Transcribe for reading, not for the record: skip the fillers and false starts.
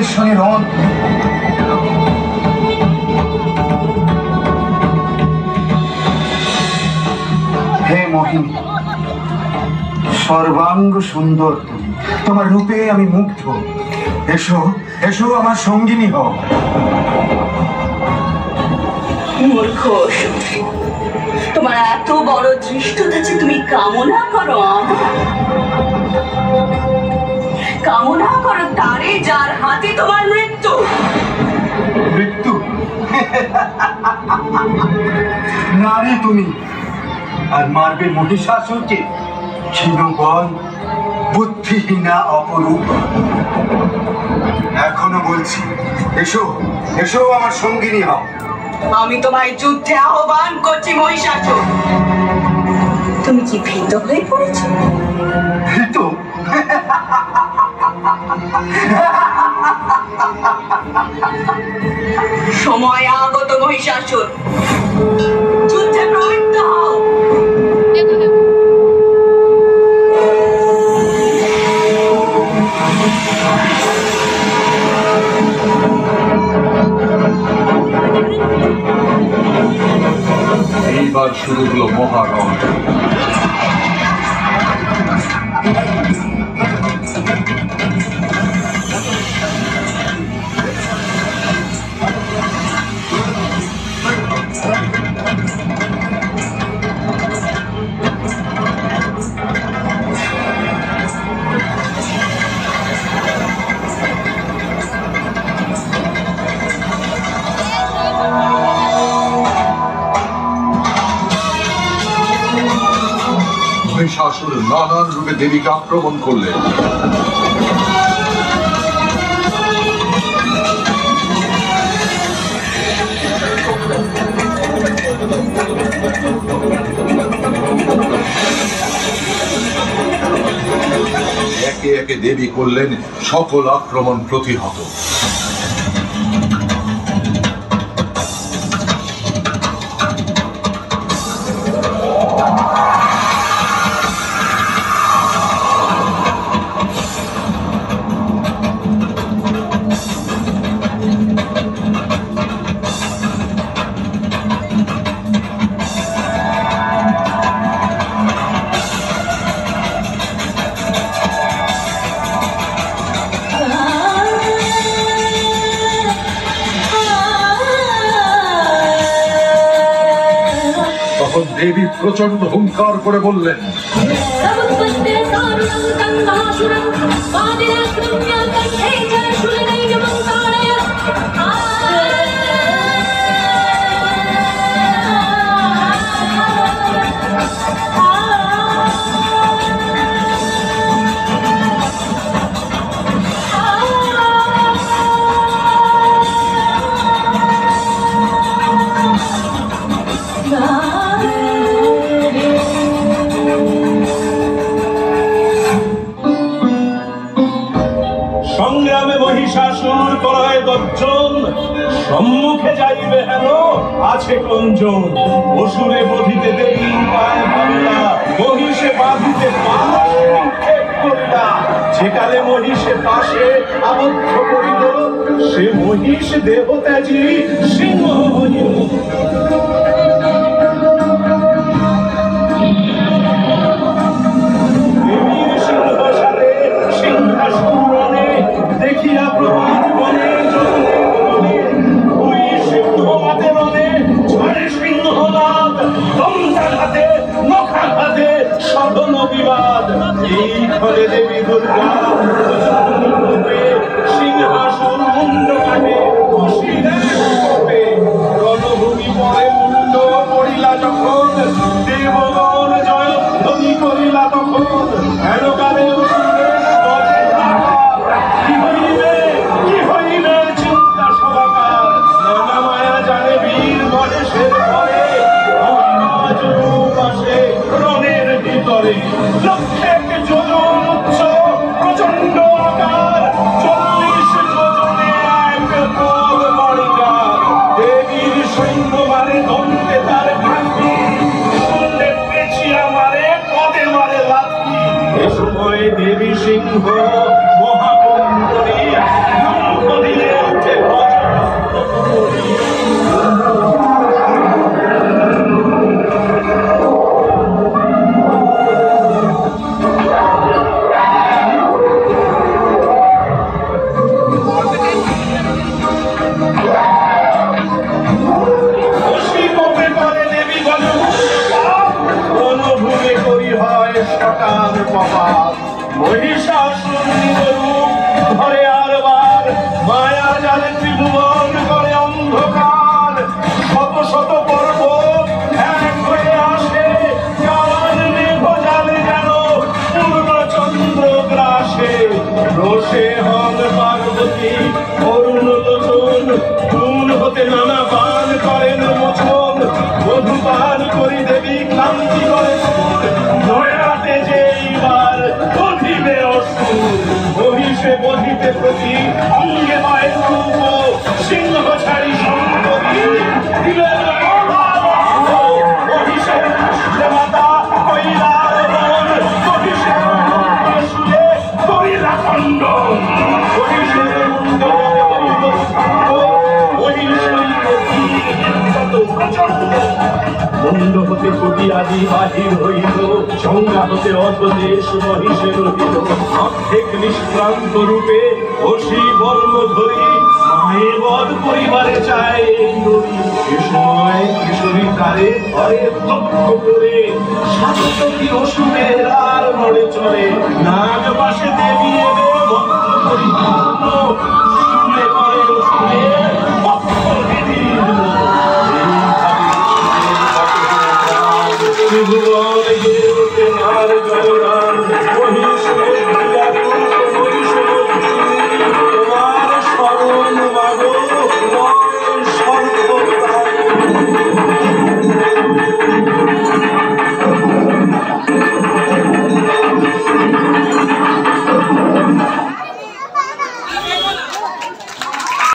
কালের সঙ্গে রণ। হে মোহিনী, সর্বাঙ্গ সুন্দর তুমি, তোমার রূপে আমি মুগ্ধ। এসো এসো আমার সঙ্গিনী হও। মূর্খ অসুর, তোমার এত বড় ধৃষ্টতা যে তুমি কামনা করো কামনা করো তারে যার হাতে তোমার মৃত্যু। মৃত্যু? নারী তুমি, আর মারবে মহিষাসুরকে? ক্ষীণবল, বুদ্ধিহীনা অপরূপ। এখনো বলছি, এসো এসো আমার সঙ্গিনী হও। আমি তোমায় যুদ্ধে আহ্বান করছি মহিষাসুর। তুমি কি ভীত হয়ে পড়েছো? ভীত? সময় আগত মহিষাসুর, যুদ্ধে প্রবৃত্ত হও। এইবার শুরু হলো মহারণ। মহিষাসুর নানান রূপে দেবীকে আক্রমণ করলেন। একে একে দেবী করলেন সকল আক্রমণ প্রতিহত। তখন দেবী প্রচন্ড হুঙ্কার করে বললেন, সংগ্রামে মহিষাসুর করায় গর্জন, সম্মুখে যাইবে হেন আছে কঞ্জন। অসুরে বধিতে দেবী পায় ভাবিলা, মহিষে বাঁধিতে পাশ নিক্ষেপ করিলা। যেকালে মহিষে পাশে আবদ্ধ করিল, সে মহিষ দেবত্যাজী সিংহ হইল। দেখিয়া প্রভাত বনে জলে ওই সিংহ মাতে রনে ঝড়ে সিংহনাদ, দমদাঘাতে নখাঘাতে সঘন বিবাদ। এই ফলে দেবী দুর্গা সিংহাসন মুন্ড কাটে রণভূমি পরে মুন্ড পড়িলা যখন, দেবগণ জয় ধ্বনি করিলা তখন। হেনকালে লক্ষেক যোজন উচ্চ প্রচন্ড আকার, 40 যোজনে এক পদ বাড়িকার। দেবীর সৈন্য মারে দন্তে তার ঘাটি, শুনলে পেছিয়া মারে পদে মারে লাথি। এ সময় দেবী সিংহ মহাকুম্ভরী সকাল কপাল মহিষাসুর রূপ ধরে আর বার মায়া জালে ত্রিভুবন করে অন্ধকার শত শত পর্বত এক হয়ে আসে কাল মেঘ জালে যেন পূর্ণচন্দ্র গ্রাসে রোষে হন পার্বতী অরুণ লোচন খুন হতে নানা পান করেন মোচন মধুপান করি দেবী ক্লান্তি করে নয়াতে যে এইবার বধিবে অসুর মহিষে বধিতে প্রতি অঙ্গে হয় রূপ সিংহ ছাড়ি সম্পত্তি দিলেন মহিষের মাতা কৈলার বন মহিষের শুয়ে কৈলা খণ্ডন মহিষের মুন্ড মুন্ড হতে কোটি আদি বাহির হইল সংজ্ঞা হতে অধদেশ মহিষের রহিল অর্ধেক নিষ্ক্রান্ত রূপে অসি বর্ণ ধরি মায়ে বধ পরিবারে চায় এই নদী এ সময় কিশোরী তারে ঘরে লক্ষ্য করে সাতটি অসুরের আর নড়ে চলে